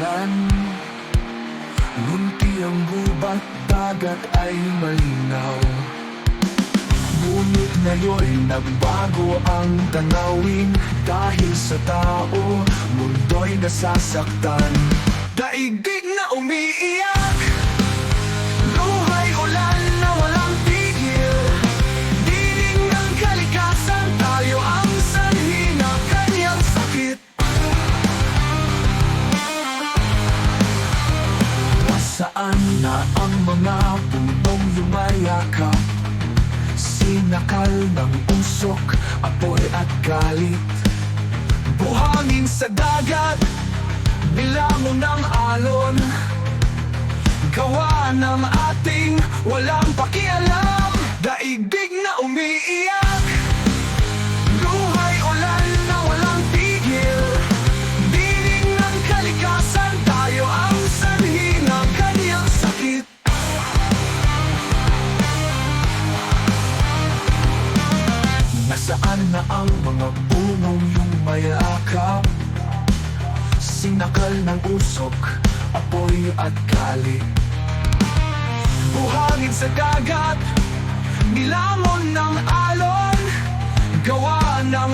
ulan. Munti ang gubat, dagat ay malinaw. Ngunit ngayon nagbago ang tanawin. Dahil sa tao, mundo'y nasasaktan. Daigdig na umiiyak, luhay ulan na walang tigil. Dinig ng kalikasan, tayo ang sanhi ng kanyang sakit. Nasaan na ang mga punong lumayakap? Sinakal ng usok, apoy at galit. Buhangin sa dagat, nilamon ng alon. Gawa ng ating walang pakialam. Daigdig na umiiyak, luhay ulan na walang tigil. Dinig ng kalikasan, tayo ang sanhi ng kanyang sakit. Nasaan na ang mga punong lumayakap? Sinakal ng usok, apoy at galit. Buhangin sa dagat, nilamon ng alon. Gawa ng